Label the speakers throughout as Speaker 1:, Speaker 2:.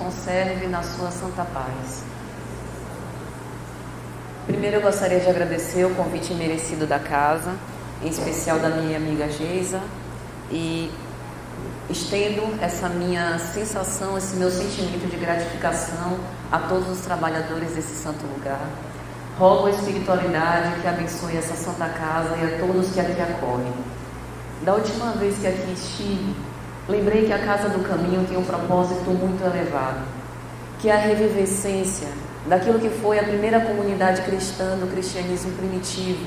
Speaker 1: conserve na sua santa paz. Primeiro eu gostaria de agradecer o convite merecido da casa, em especial da minha amiga Geisa, e estendo essa minha sensação, esse meu sentimento de gratificação a todos os trabalhadores desse santo lugar. Rogo a espiritualidade que abençoe essa santa casa e a todos que aqui acorrem. Da última vez que aqui estive, lembrei que a Casa do Caminho tem um propósito muito elevado, que é a revivescência daquilo que foi a primeira comunidade cristã do cristianismo primitivo.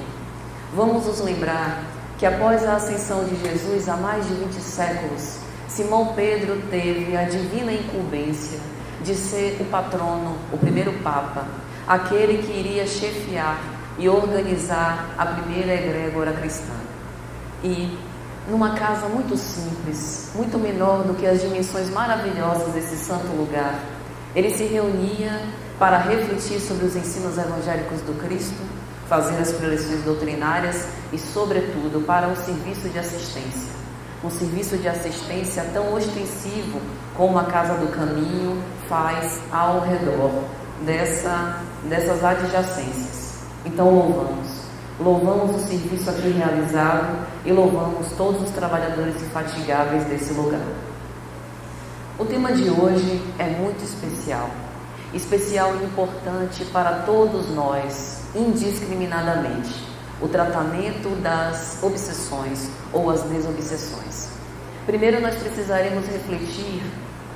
Speaker 1: Vamos nos lembrar que após a ascensão de Jesus há mais de 20 séculos, Simão Pedro teve a divina incumbência de ser o patrono, o primeiro papa, aquele que iria chefiar e organizar a primeira egrégora cristã. E numa casa muito simples, muito menor do que as dimensões maravilhosas desse santo lugar, ele se reunia para refletir sobre os ensinos evangélicos do Cristo, fazer as preleções doutrinárias e, sobretudo, para um serviço de assistência. Um serviço de assistência tão ostensivo como a Casa do Caminho faz ao redor dessas adjacências. Então louvamos o serviço aqui realizado e louvamos todos os trabalhadores infatigáveis desse lugar. O tema de hoje é muito especial e importante para todos nós, indiscriminadamente: o tratamento das obsessões ou as desobsessões. Primeiro nós precisaremos refletir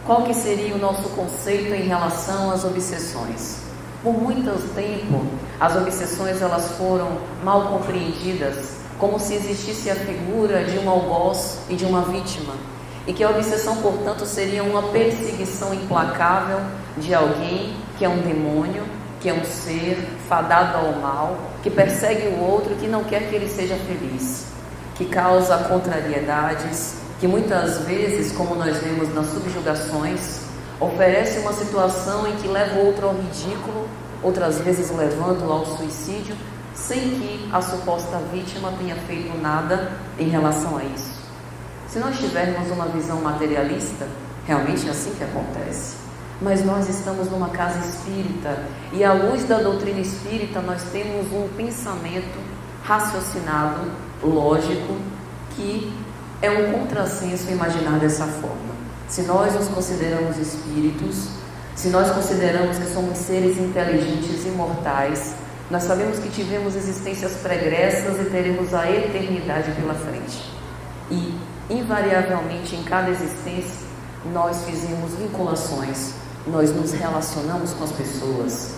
Speaker 1: qual que seria o nosso conceito em relação às obsessões. Por muito tempo, as obsessões elas foram mal compreendidas, como se existisse a figura de um algoz e de uma vítima, e que a obsessão, portanto, seria uma perseguição implacável de alguém que é um demônio, que é um ser fadado ao mal, que persegue o outro, que não quer que ele seja feliz, que causa contrariedades, que muitas vezes, como nós vemos nas subjugações, oferece uma situação em que leva o outro ao ridículo, outras vezes levando-o ao suicídio, sem que a suposta vítima tenha feito nada em relação a isso. Se nós tivermos uma visão materialista, realmente é assim que acontece. Mas nós estamos numa casa espírita e, à luz da doutrina espírita, nós temos um pensamento raciocinado, lógico, que é um contrassenso imaginar dessa forma. Se nós nos consideramos espíritos, se nós consideramos que somos seres inteligentes e imortais, nós sabemos que tivemos existências pregressas e teremos a eternidade pela frente. E, invariavelmente, em cada existência, nós fizemos vinculações, nós nos relacionamos com as pessoas.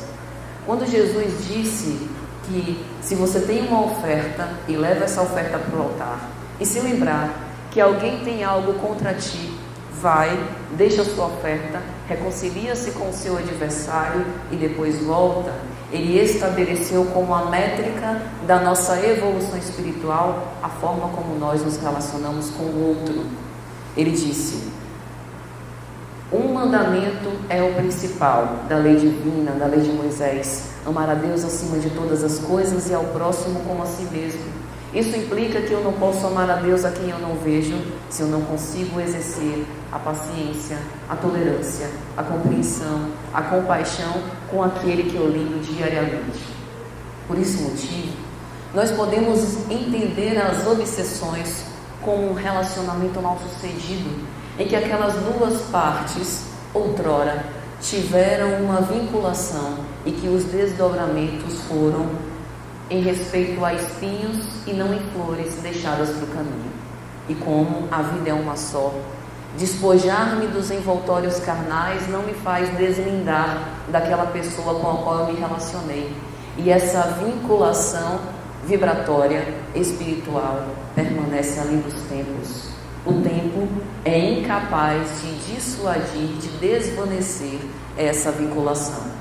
Speaker 1: Quando Jesus disse que se você tem uma oferta e leva essa oferta para o altar, e se lembrar que alguém tem algo contra ti, vai, deixa a sua oferta, reconcilia-se com o seu adversário e depois volta, ele estabeleceu como a métrica da nossa evolução espiritual a forma como nós nos relacionamos com o outro. Ele disse: um mandamento é o principal da lei divina, da lei de Moisés: amar a Deus acima de todas as coisas e ao próximo como a si mesmo. Isso implica que eu não posso amar a Deus a quem eu não vejo, se eu não consigo exercer a paciência, a tolerância, a compreensão, a compaixão com aquele que eu lido diariamente. Por esse motivo, nós podemos entender as obsessões como um relacionamento mal sucedido, em que aquelas duas partes, outrora, tiveram uma vinculação e que os desdobramentos foram em respeito a espinhos e não em flores deixadas para o caminho. E como a vida é uma só, despojar-me dos envoltórios carnais não me faz deslindar daquela pessoa com a qual eu me relacionei. E essa vinculação vibratória, espiritual, permanece além dos tempos. O tempo é incapaz de dissuadir, de desvanecer essa vinculação.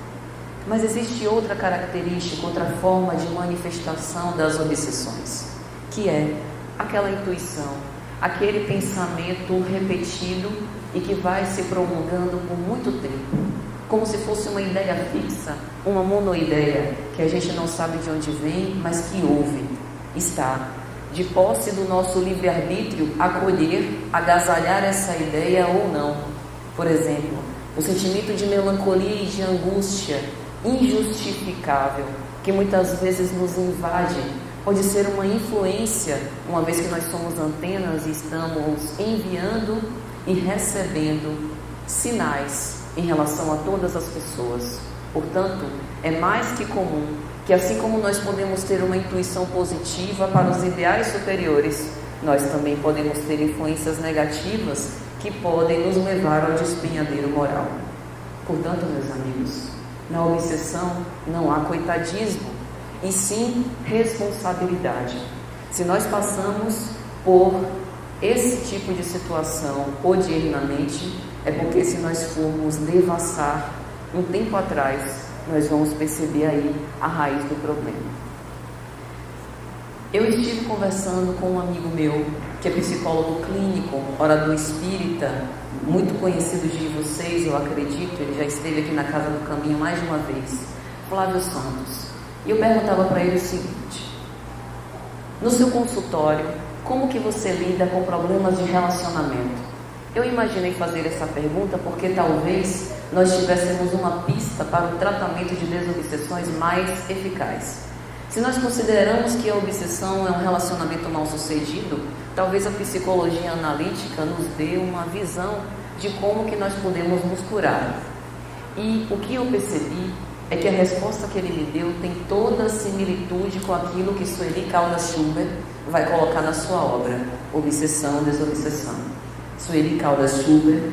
Speaker 1: Mas existe outra característica, outra forma de manifestação das obsessões, que é aquela intuição, aquele pensamento repetido e que vai se prolongando por muito tempo, como se fosse uma ideia fixa, uma monoideia, que a gente não sabe de onde vem, mas que ouve, está de posse do nosso livre-arbítrio acolher, agasalhar essa ideia ou não. Por exemplo, O sentimento de melancolia e de angústia injustificável, que muitas vezes nos invade, pode ser uma influência, uma vez que nós somos antenas e estamos enviando e recebendo sinais em relação a todas as pessoas. Portanto, é mais que comum que, assim como nós podemos ter uma intuição positiva para os ideais superiores, nós também podemos ter influências negativas que podem nos levar ao despenhadeiro moral. Portanto, meus amigos, na obsessão não há coitadismo, e sim responsabilidade. Se nós passamos por esse tipo de situação odiernamente, é porque se nós formos devassar um tempo atrás, nós vamos perceber aí a raiz do problema. Eu estive conversando com um amigo meu, que é psicólogo clínico, orador espírita, muito conhecido de vocês, eu acredito, ele já esteve aqui na Casa do Caminho mais de uma vez, Flávio Santos. E eu perguntava para ele o seguinte: no seu consultório, como que você lida com problemas de relacionamento? Eu imaginei fazer essa pergunta porque talvez nós tivéssemos uma pista para o tratamento de desobsessões mais eficaz. Se nós consideramos que a obsessão é um relacionamento mal sucedido, talvez a psicologia analítica nos dê uma visão de como que nós podemos nos curar. E o que eu percebi é que a resposta que ele me deu tem toda a similitude com aquilo que Sueli Caldas Schubert vai colocar na sua obra, Obsessão e Desobsessão. Sueli Caldas Schubert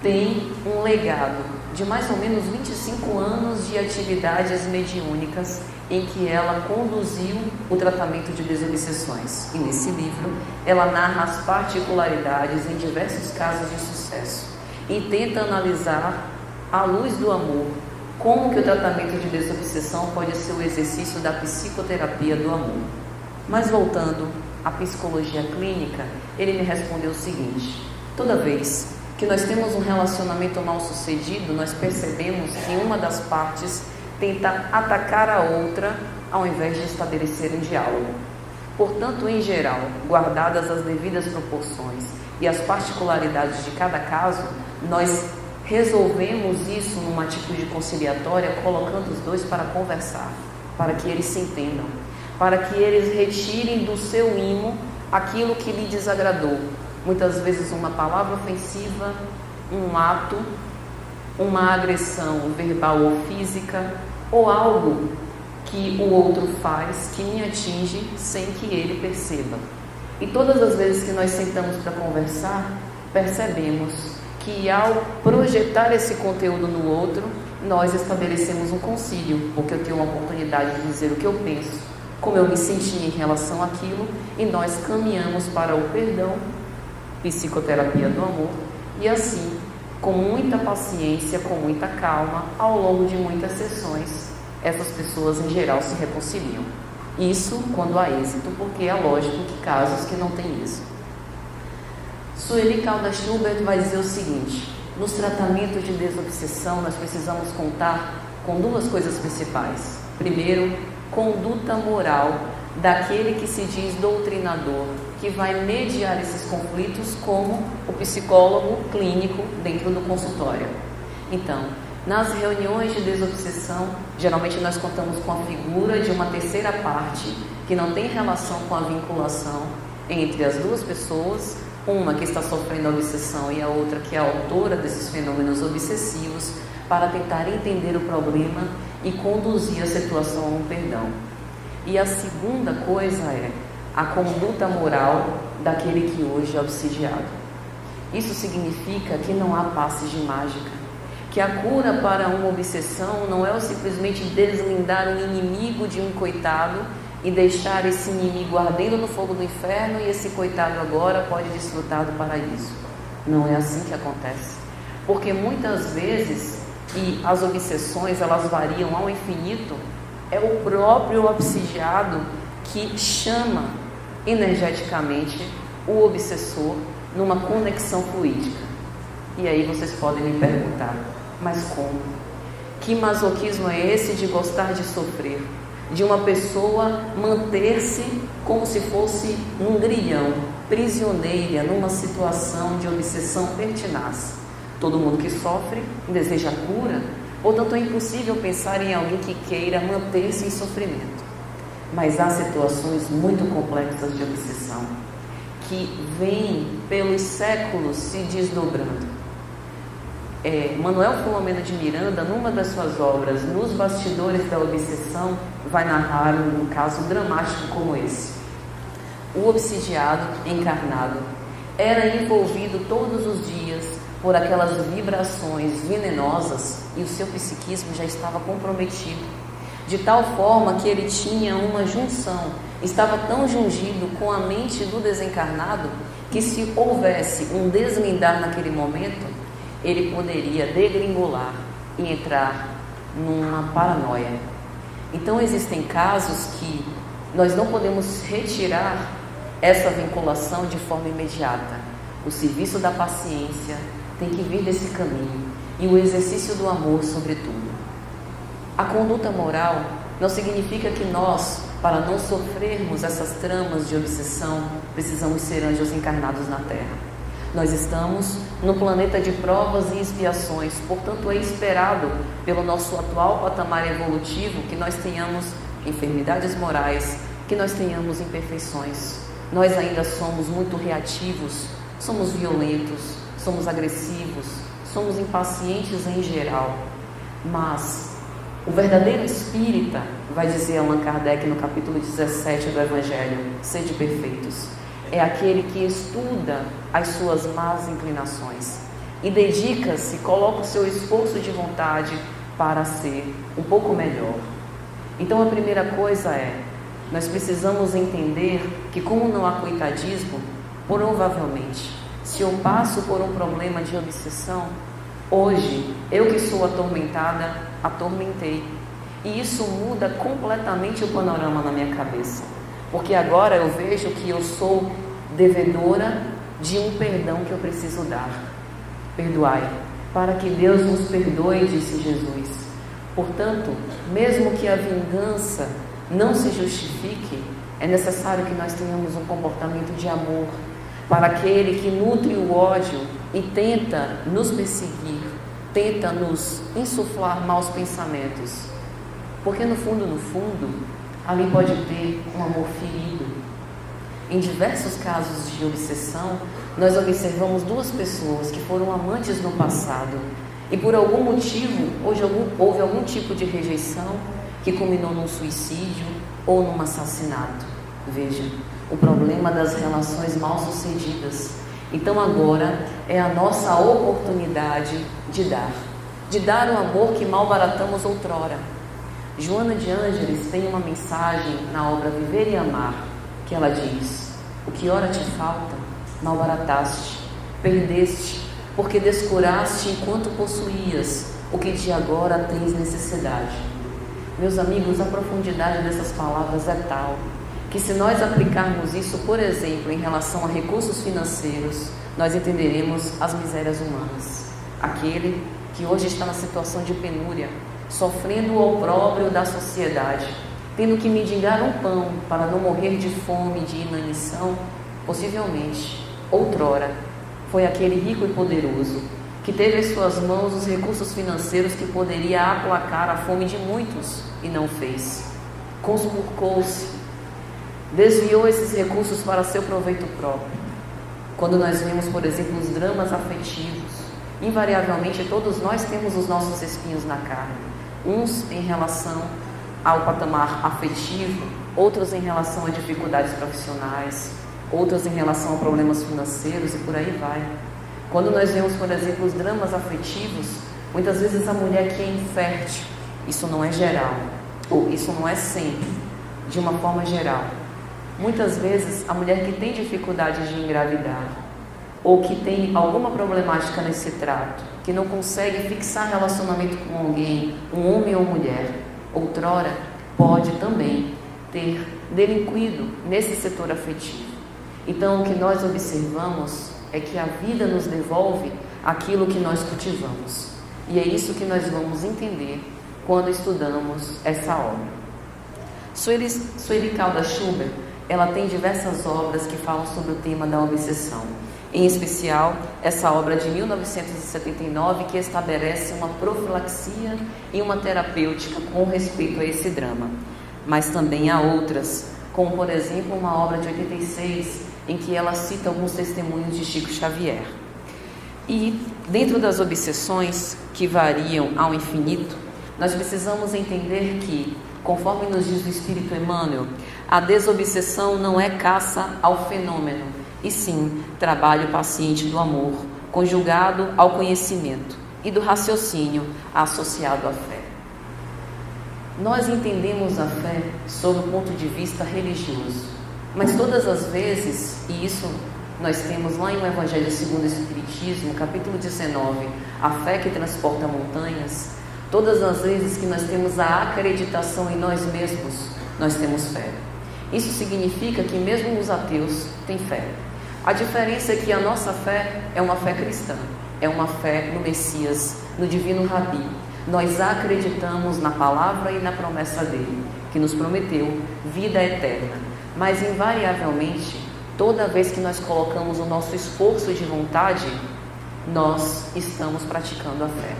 Speaker 1: tem um legado de mais ou menos 25 anos de atividades mediúnicas em que ela conduziu o tratamento de desobsessões. E nesse livro ela narra as particularidades em diversos casos de sucesso e tenta analisar, à luz do amor, como que o tratamento de desobsessão pode ser o exercício da psicoterapia do amor. Mas voltando à psicologia clínica, ele me respondeu o seguinte: toda vez que nós temos um relacionamento mal sucedido, nós percebemos que uma das partes tenta atacar a outra ao invés de estabelecer um diálogo. Portanto, em geral, guardadas as devidas proporções e as particularidades de cada caso, nós resolvemos isso numa atitude conciliatória, colocando os dois para conversar, para que eles se entendam, para que eles retirem do seu imo aquilo que lhe desagradou. Muitas vezes uma palavra ofensiva, um ato, uma agressão verbal ou física, ou algo que o outro faz que me atinge sem que ele perceba. E todas as vezes que nós sentamos para conversar, percebemos que ao projetar esse conteúdo no outro, nós estabelecemos um concílio, porque eu tenho uma oportunidade de dizer o que eu penso, como eu me senti em relação àquilo, e nós caminhamos para o perdão, psicoterapia do amor, e assim, com muita paciência, com muita calma, ao longo de muitas sessões, essas pessoas em geral se reconciliam. Isso quando há êxito, porque é lógico que casos que não têm êxito. Sueli Caldas Schubert vai dizer o seguinte: nos tratamentos de desobsessão nós precisamos contar com duas coisas principais. Primeiro, conduta moral daquele que se diz doutrinador, que vai mediar esses conflitos como o psicólogo clínico dentro do consultório. Então, nas reuniões de desobsessão, geralmente nós contamos com a figura de uma terceira parte que não tem relação com a vinculação entre as duas pessoas, uma que está sofrendo a obsessão e a outra que é a autora desses fenômenos obsessivos, para tentar entender o problema e conduzir a situação a um perdão. E a segunda coisa é a conduta moral daquele que hoje é obsidiado. Isso significa que não há passes de mágica, que a cura para uma obsessão não é simplesmente deslindar um inimigo de um coitado e deixar esse inimigo ardendo no fogo do inferno e esse coitado agora pode desfrutar do paraíso. Não é assim que acontece. Porque muitas vezes, e as obsessões elas variam ao infinito, é o próprio obsidiado que chama energeticamente o obsessor numa conexão fluídica. E aí vocês podem me perguntar: mas como? Que masoquismo é esse de gostar de sofrer? De uma pessoa manter-se como se fosse num grilhão, prisioneira, numa situação de obsessão pertinaz. Todo mundo que sofre deseja cura, portanto é impossível pensar em alguém que queira manter-se em sofrimento. Mas há situações muito complexas de obsessão que vêm pelos séculos se desdobrando. Manuel Filomeno de Miranda, numa das suas obras, Nos Bastidores da Obsessão, vai narrar um caso dramático como esse. O obsidiado encarnado era envolvido todos os dias por aquelas vibrações venenosas e o seu psiquismo já estava comprometido, de tal forma que ele tinha uma junção, estava tão jungido com a mente do desencarnado que se houvesse um deslindar naquele momento, ele poderia degringolar e entrar numa paranoia. Então existem casos que nós não podemos retirar essa vinculação de forma imediata. O serviço da paciência tem que vir desse caminho e o exercício do amor sobretudo. A conduta moral não significa que nós, para não sofrermos essas tramas de obsessão, precisamos ser anjos encarnados na Terra. Nós estamos no planeta de provas e expiações, portanto é esperado pelo nosso atual patamar evolutivo que nós tenhamos enfermidades morais, que nós tenhamos imperfeições. Nós ainda somos muito reativos, somos violentos, somos agressivos, somos impacientes em geral. Mas o verdadeiro espírita, vai dizer Allan Kardec no capítulo 17 do Evangelho, sede perfeitos, é aquele que estuda as suas más inclinações e dedica-se, coloca o seu esforço de vontade para ser um pouco melhor. Então a primeira coisa nós precisamos entender que, como não há coitadismo, provavelmente, se eu passo por um problema de obsessão, hoje, eu que sou atormentada, atormentei. E isso muda completamente o panorama na minha cabeça. Porque agora eu vejo que eu sou devedora de um perdão que eu preciso dar. Perdoai, para que Deus nos perdoe, disse Jesus. Portanto, mesmo que a vingança não se justifique, é necessário que nós tenhamos um comportamento de amor para aquele que nutre o ódio e tenta nos perseguir, tenta nos insuflar maus pensamentos. Porque no fundo, ali pode ter um amor ferido. Em diversos casos de obsessão, nós observamos duas pessoas que foram amantes no passado e por algum motivo houve algum tipo de rejeição que culminou num suicídio ou num assassinato. Veja, o problema das relações mal sucedidas. Então agora é a nossa oportunidade de dar o amor que malbaratamos outrora. Joana de Ângeles tem uma mensagem na obra Viver e Amar, que ela diz: o que ora te falta, malbarataste, perdeste, porque descuraste enquanto possuías o que de agora tens necessidade. Meus amigos, a profundidade dessas palavras é tal que, se nós aplicarmos isso, por exemplo, em relação a recursos financeiros, nós entenderemos as misérias humanas. Aquele que hoje está na situação de penúria, sofrendo o opróbrio da sociedade, tendo que mendigar um pão para não morrer de fome, de inanição, possivelmente, outrora, foi aquele rico e poderoso que teve em suas mãos os recursos financeiros que poderia aplacar a fome de muitos e não fez. Conspurcou-se, desviou esses recursos para seu proveito próprio. Quando nós vemos, por exemplo, os dramas afetivos, invariavelmente todos nós temos os nossos espinhos na carne, uns em relação ao patamar afetivo, outros em relação a dificuldades profissionais, outros em relação a problemas financeiros e por aí vai. Quando nós vemos, por exemplo, os dramas afetivos, muitas vezes a mulher que é infértil, isso não é geral, ou isso não é sempre, de uma forma geral. Muitas vezes a mulher que tem dificuldade de engravidar, ou que tem alguma problemática nesse trato, que não consegue fixar relacionamento com alguém, um homem ou mulher, outrora pode também ter delinquido nesse setor afetivo. Então o que nós observamos é que a vida nos devolve aquilo que nós cultivamos. E é isso que nós vamos entender quando estudamos essa obra. Sueli Caldas Schubert, ela tem diversas obras que falam sobre o tema da obsessão. em especial essa obra de 1979 que estabelece uma profilaxia e uma terapêutica com respeito a esse drama. Mas também há outras, como por exemplo uma obra de 86, em que ela cita alguns testemunhos de Chico Xavier. E dentro das obsessões que variam ao infinito, nós precisamos entender que, conforme nos diz o Espírito Emmanuel, a desobsessão não é caça ao fenômeno, e sim trabalho paciente do amor, conjugado ao conhecimento e do raciocínio associado à fé. Nós entendemos a fé sob o ponto de vista religioso, mas todas as vezes, e isso nós temos lá em o Evangelho segundo o Espiritismo, capítulo 19, a fé que transporta montanhas, todas as vezes que nós temos a acreditação em nós mesmos, nós temos fé. Isso significa que mesmo os ateus têm fé. A diferença é que a nossa fé é uma fé cristã, é uma fé no Messias, no Divino Rabi. Nós acreditamos na palavra e na promessa dele, que nos prometeu vida eterna. Mas invariavelmente, toda vez que nós colocamos o nosso esforço de vontade, nós estamos praticando a fé.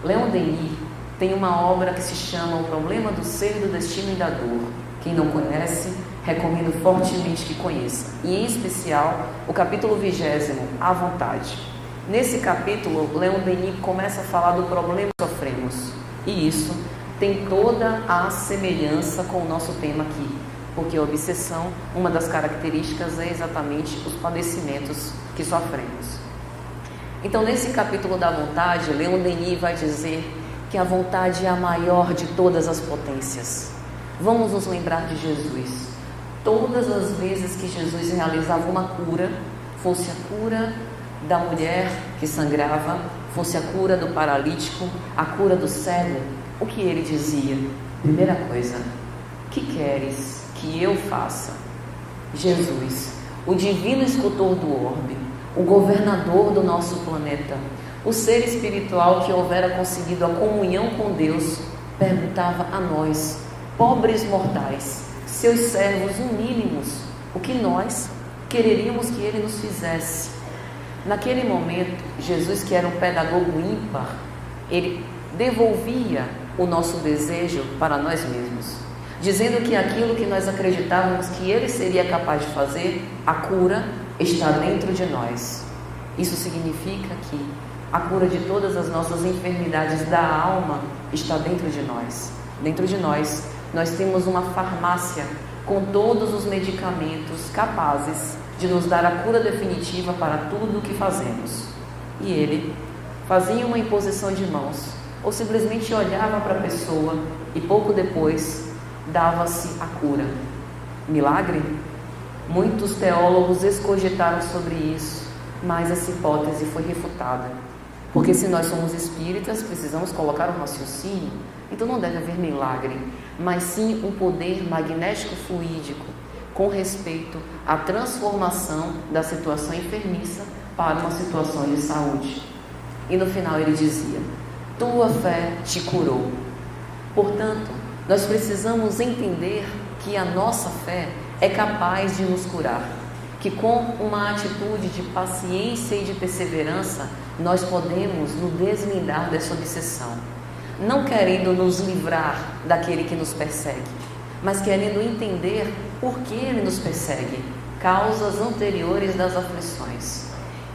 Speaker 1: Leon Denis tem uma obra que se chama O Problema do Ser, do Destino e da Dor. Quem não conhece, recomendo fortemente que conheça. E em especial, o capítulo 20, A Vontade. Nesse capítulo, Leon Denis começa a falar do problema que sofremos. E isso tem toda a semelhança com o nosso tema aqui. Porque a obsessão, uma das características é exatamente os padecimentos que sofremos. Então, nesse capítulo da vontade, Leon Denis vai dizer que a vontade é a maior de todas as potências. Vamos nos lembrar de Jesus. Todas as vezes que Jesus realizava uma cura, fosse a cura da mulher que sangrava, fosse a cura do paralítico, a cura do cego, o que ele dizia? Primeira coisa, que queres que eu faça? Jesus, o divino escultor do orbe, o governador do nosso planeta, o ser espiritual que houvera conseguido a comunhão com Deus, perguntava a nós, pobres mortais, seus servos humílimos, o que nós quereríamos que ele nos fizesse. Naquele momento, Jesus, que era um pedagogo ímpar, ele devolvia o nosso desejo para nós mesmos, dizendo que aquilo que nós acreditávamos que ele seria capaz de fazer, a cura, está dentro de nós. Isso significa que a cura de todas as nossas enfermidades da alma está dentro de nós. Dentro de nós, nós temos uma farmácia com todos os medicamentos capazes de nos dar a cura definitiva para tudo o que fazemos. E ele fazia uma imposição de mãos, ou simplesmente olhava para a pessoa e pouco depois dava-se a cura. Milagre? Muitos teólogos escogitaram sobre isso, mas essa hipótese foi refutada. Porque se nós somos espíritas, precisamos colocar o raciocínio, então não deve haver milagre, mas sim um poder magnético fluídico com respeito à transformação da situação enfermiça para uma situação de saúde. E no final ele dizia, tua fé te curou. Portanto, nós precisamos entender que a nossa fé é capaz de nos curar, que com uma atitude de paciência e de perseverança, nós podemos nos deslindar dessa obsessão, não querendo nos livrar daquele que nos persegue, mas querendo entender por que ele nos persegue, causas anteriores das aflições,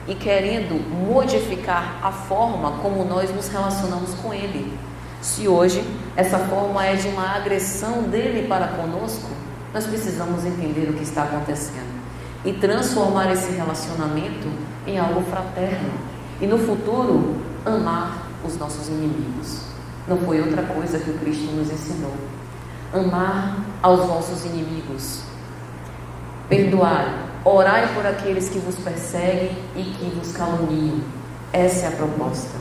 Speaker 1: e querendo modificar a forma como nós nos relacionamos com ele. Se hoje essa forma é de uma agressão dele para conosco, nós precisamos entender o que está acontecendo e transformar esse relacionamento em algo fraterno e no futuro amar os nossos inimigos. Não foi outra coisa que o Cristo nos ensinou. Amar aos vossos inimigos, perdoai, orai por aqueles que vos perseguem e que vos caluniam. Essa é a proposta.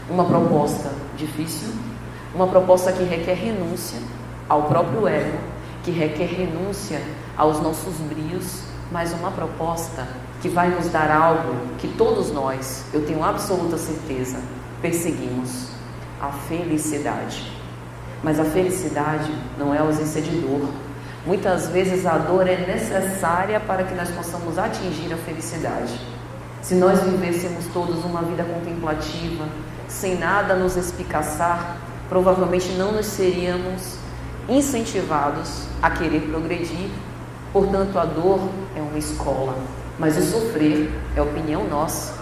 Speaker 1: Uma proposta difícil, uma proposta que requer renúncia ao próprio ego, que requer renúncia aos nossos brios, mas uma proposta que vai nos dar algo que todos nós, eu tenho absoluta certeza, perseguimos: a felicidade. Mas a felicidade não é ausência de dor. Muitas vezes a dor é necessária para que nós possamos atingir a felicidade. Se nós vivêssemos todos uma vida contemplativa, sem nada nos espicaçar, provavelmente não nos seríamos incentivados a querer progredir. Portanto, a dor é uma escola, mas o sofrer é opinião nossa.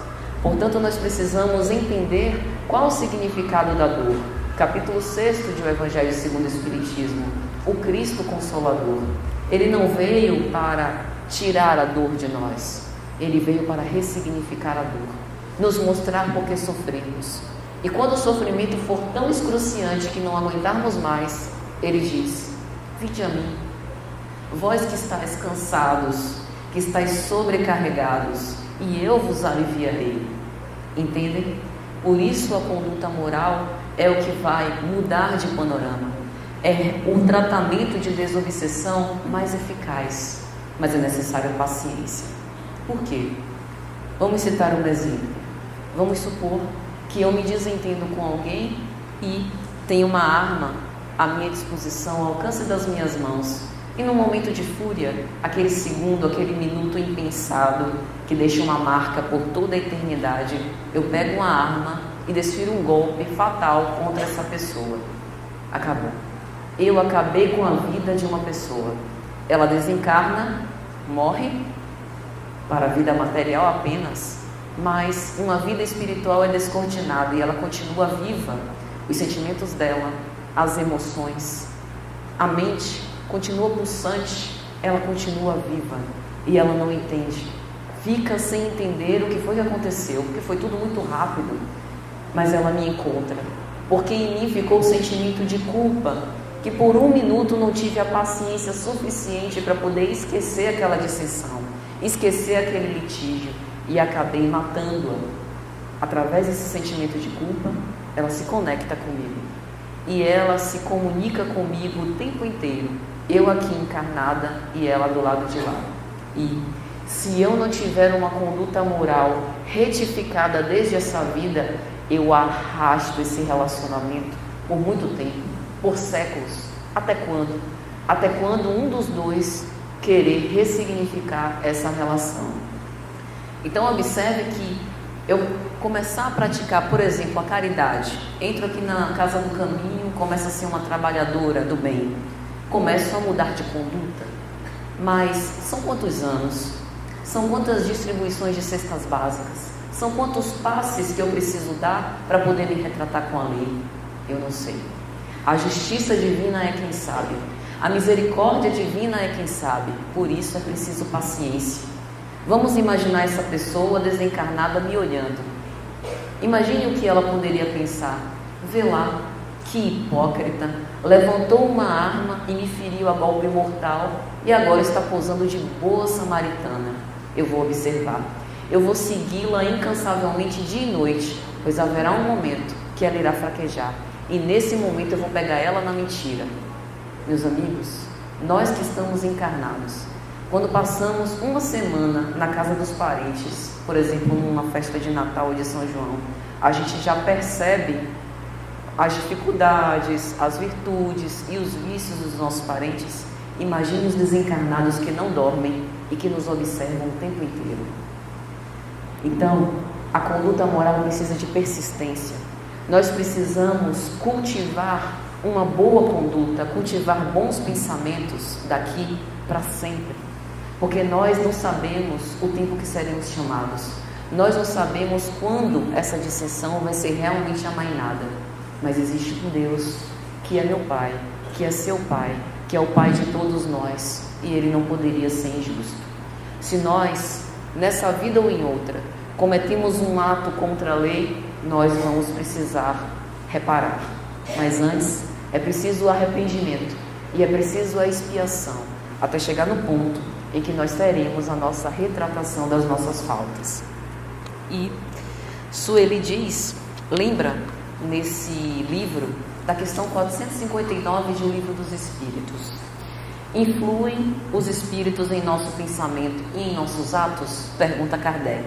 Speaker 1: Portanto, nós precisamos entender qual o significado da dor. Capítulo 6 de O Evangelho segundo o Espiritismo, o Cristo Consolador. Ele não veio para tirar a dor de nós, ele veio para ressignificar a dor, nos mostrar por que sofremos. E quando o sofrimento for tão excruciante que não aguentarmos mais, ele diz: vinde a mim, vós que estáis cansados, que estáis sobrecarregados, e eu vos aliviarei. Entendem? Por isso a conduta moral é o que vai mudar de panorama. É o tratamento de desobsessão mais eficaz, mas é necessária paciência. Por quê? Vamos citar um exemplo. Vamos supor que eu me desentendo com alguém e tenho uma arma à minha disposição, ao alcance das minhas mãos. E no momento de fúria, aquele segundo, aquele minuto impensado, que deixa uma marca por toda a eternidade, eu pego uma arma e desfiro um golpe fatal contra essa pessoa. Acabou. Eu acabei com a vida de uma pessoa. Ela desencarna, morre, para a vida material apenas, mas uma vida espiritual é descortinada e ela continua viva. Os sentimentos dela, as emoções, a mente continua pulsante, ela continua viva e ela não entende. Fica sem entender o que foi que aconteceu, porque foi tudo muito rápido, mas ela me encontra, porque em mim ficou o sentimento de culpa, que por um minuto não tive a paciência suficiente para poder esquecer aquela dissensão, esquecer aquele litígio, e acabei matando-a. Através desse sentimento de culpa, ela se conecta comigo e ela se comunica comigo o tempo inteiro, eu aqui encarnada e ela do lado de lá. E se eu não tiver uma conduta moral retificada desde essa vida, eu arrasto esse relacionamento por muito tempo, por séculos. Até quando? Até quando um dos dois querer ressignificar essa relação. Então observe que eu começar a praticar, por exemplo, a caridade, entro aqui na casa do caminho, começo a ser uma trabalhadora do bem, começo a mudar de conduta, mas são quantos anos? São quantas distribuições de cestas básicas? São quantos passes que eu preciso dar para poder me retratar com a lei? Eu não sei. A justiça divina é quem sabe. A misericórdia divina é quem sabe. Por isso é preciso paciência. Vamos imaginar essa pessoa desencarnada me olhando. Imagine o que ela poderia pensar. Vê lá, que hipócrita. Levantou uma arma e me feriu a golpe mortal e agora está posando de boa samaritana. Eu vou observar. Eu vou segui-la incansavelmente dia e noite, pois haverá um momento que ela irá fraquejar. E nesse momento eu vou pegar ela na mentira. Meus amigos, nós que estamos encarnados, quando passamos uma semana na casa dos parentes, por exemplo, numa festa de Natal ou de São João, a gente já percebe as dificuldades, as virtudes e os vícios dos nossos parentes. Imagine os desencarnados que não dormem e que nos observam o tempo inteiro. Então, a conduta moral precisa de persistência. Nós precisamos cultivar uma boa conduta, cultivar bons pensamentos daqui para sempre. Porque nós não sabemos o tempo que seremos chamados. Nós não sabemos quando essa dissensão vai ser realmente amainada. Mas existe um Deus que é meu Pai, que é seu Pai, que é o Pai de todos nós. E Ele não poderia ser injusto. Se nós, nessa vida ou em outra, cometemos um ato contra a lei, nós vamos precisar reparar. Mas antes, é preciso o arrependimento e é preciso a expiação, até chegar no ponto em que nós teremos a nossa retratação das nossas faltas. E Sueli diz, lembra nesse livro, da questão 459 de O Livro dos Espíritos: influem os espíritos em nosso pensamento e em nossos atos? Pergunta Kardec.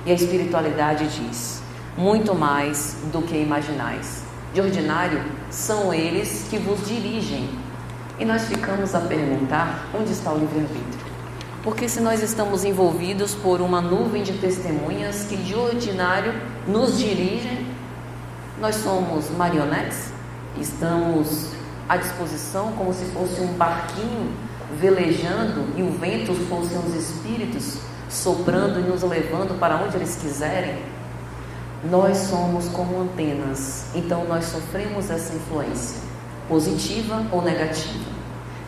Speaker 1: E a espiritualidade diz: muito mais do que imaginais. De ordinário, são eles que vos dirigem. E nós ficamos a perguntar: onde está o livre-arbítrio? Porque se nós estamos envolvidos por uma nuvem de testemunhas que de ordinário nos dirigem, nós somos marionetes, estamos à disposição como se fosse um barquinho velejando e o vento fossem os espíritos soprando e nos levando para onde eles quiserem. Nós somos como antenas, então nós sofremos essa influência, positiva ou negativa.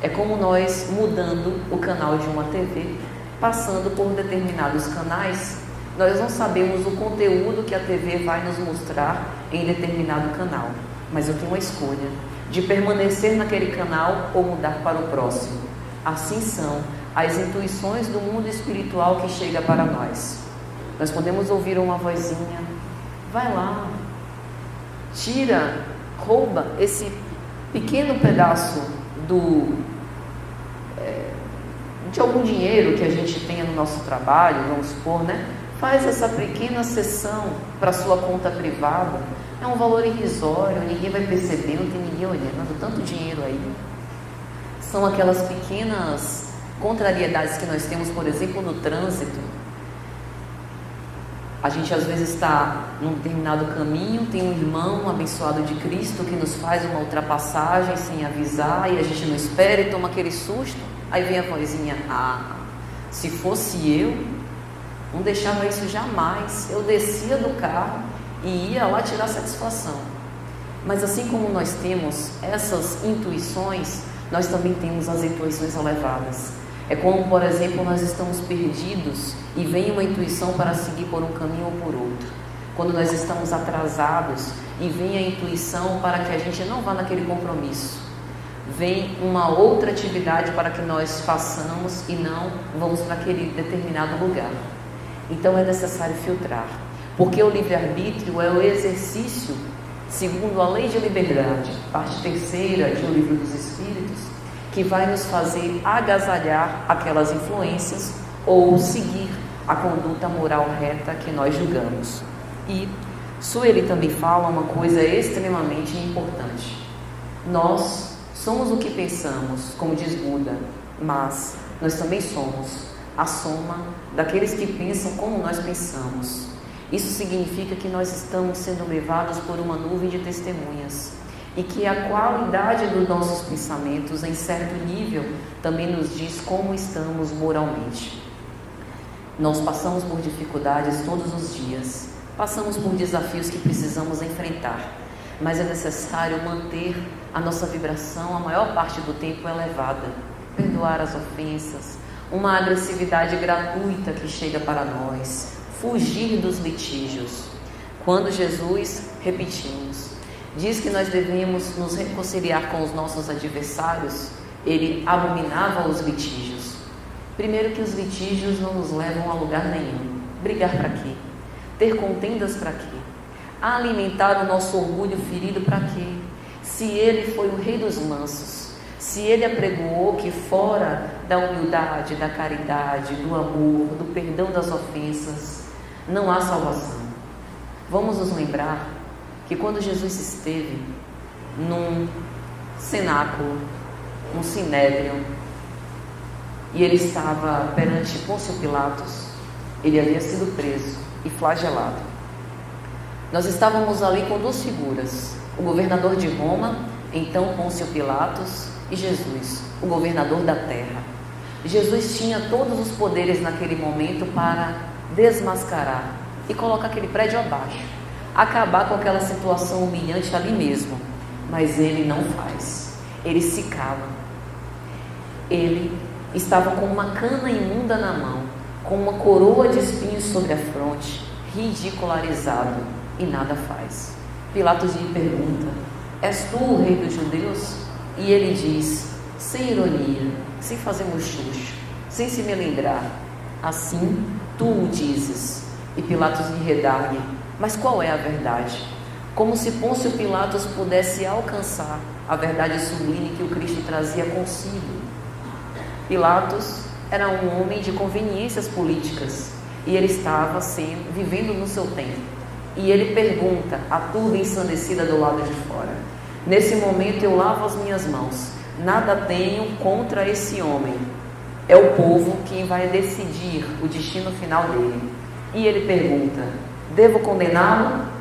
Speaker 1: É como nós mudando o canal de uma TV, passando por determinados canais, nós não sabemos o conteúdo que a TV vai nos mostrar em determinado canal, mas eu tenho uma escolha de permanecer naquele canal ou mudar para o próximo. Assim são as intuições do mundo espiritual que chega para nós. Nós podemos ouvir uma vozinha: vai lá, tira, rouba esse pequeno pedaço de algum dinheiro que a gente tenha no nosso trabalho, vamos supor, né? Faz essa pequena sessão para sua conta privada. É um valor irrisório, ninguém vai perceber, não tem ninguém olhando, tanto dinheiro aí. São aquelas pequenas contrariedades que nós temos, por exemplo, no trânsito. A gente às vezes está num determinado caminho, tem um irmão abençoado de Cristo que nos faz uma ultrapassagem sem avisar e a gente não espera e toma aquele susto. Aí vem a vozinha: se fosse eu, não deixava isso jamais, eu descia do carro e ia lá tirar satisfação. Mas assim como nós temos essas intuições, nós também temos as intuições elevadas. É como, por exemplo, nós estamos perdidos e vem uma intuição para seguir por um caminho ou por outro. Quando nós estamos atrasados e vem a intuição para que a gente não vá naquele compromisso. Vem uma outra atividade para que nós façamos e não vamos para aquele determinado lugar. Então é necessário filtrar, porque o livre-arbítrio é o exercício, segundo a lei de liberdade, parte terceira de O Livro dos Espíritos, que vai nos fazer agasalhar aquelas influências ou seguir a conduta moral reta que nós julgamos. E Sueli também fala uma coisa extremamente importante: nós somos o que pensamos, como diz Buda, mas nós também somos a soma daqueles que pensam como nós pensamos. Isso significa que nós estamos sendo levados por uma nuvem de testemunhas e que a qualidade dos nossos pensamentos, em certo nível, também nos diz como estamos moralmente. Nós passamos por dificuldades todos os dias, passamos por desafios que precisamos enfrentar, mas é necessário manter a nossa vibração a maior parte do tempo elevada, perdoar as ofensas, uma agressividade gratuita que chega para nós, fugir dos litígios. Quando Jesus, repetimos, diz que nós devemos nos reconciliar com os nossos adversários, ele abominava os litígios. Primeiro que os litígios não nos levam a lugar nenhum. Brigar para quê? Ter contendas para quê? Alimentar o nosso orgulho ferido para quê? Se ele foi o rei dos mansos, se ele apregoou que fora da humildade, da caridade, do amor, do perdão das ofensas, não há salvação. Vamos nos lembrar que quando Jesus esteve num cenáculo, num sinédrio, e ele estava perante Pôncio Pilatos, ele havia sido preso e flagelado. Nós estávamos ali com duas figuras: o governador de Roma, então Pôncio Pilatos, e Jesus, o governador da terra. Jesus tinha todos os poderes naquele momento para desmascarar e colocar aquele prédio abaixo, acabar com aquela situação humilhante ali mesmo, mas ele não faz. Ele se cala. Ele estava com uma cana imunda na mão, com uma coroa de espinhos sobre a fronte, ridicularizado, e nada faz. Pilatos lhe pergunta: és tu o rei dos judeus? E ele diz, sem ironia, sem fazer muxuxo, sem se melindrar: assim tu o dizes. E Pilatos lhe redargue: mas qual é a verdade? Como se Pôncio Pilatos pudesse alcançar a verdade sublime que o Cristo trazia consigo. Pilatos era um homem de conveniências políticas e ele estava vivendo no seu tempo. E ele pergunta à turba ensandecida do lado de fora: nesse momento eu lavo as minhas mãos, nada tenho contra esse homem. É o povo quem vai decidir o destino final dele. E ele pergunta: devo condená-lo?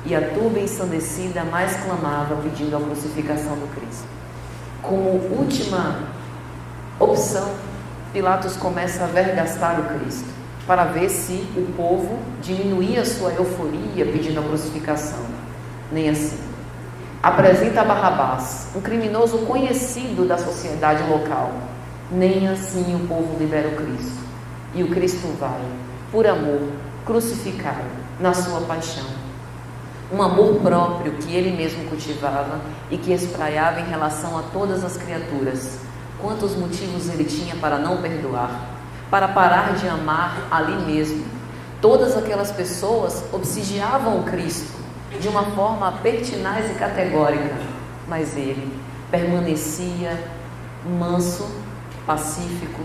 Speaker 1: E a turba ensandecida mais clamava, pedindo a crucificação do Cristo. Como última opção, Pilatos começa a vergastar o Cristo, para ver se o povo diminuía sua euforia pedindo a crucificação. Nem assim. Apresenta Barrabás, um criminoso conhecido da sociedade local. Nem assim o povo libera o Cristo. E o Cristo vai, por amor, crucificado na sua paixão. Um amor próprio que ele mesmo cultivava e que espraiava em relação a todas as criaturas. Quantos motivos ele tinha para não perdoar, para parar de amar ali mesmo. Todas aquelas pessoas obsidiavam o Cristo de uma forma pertinaz e categórica, mas ele permanecia manso, pacífico,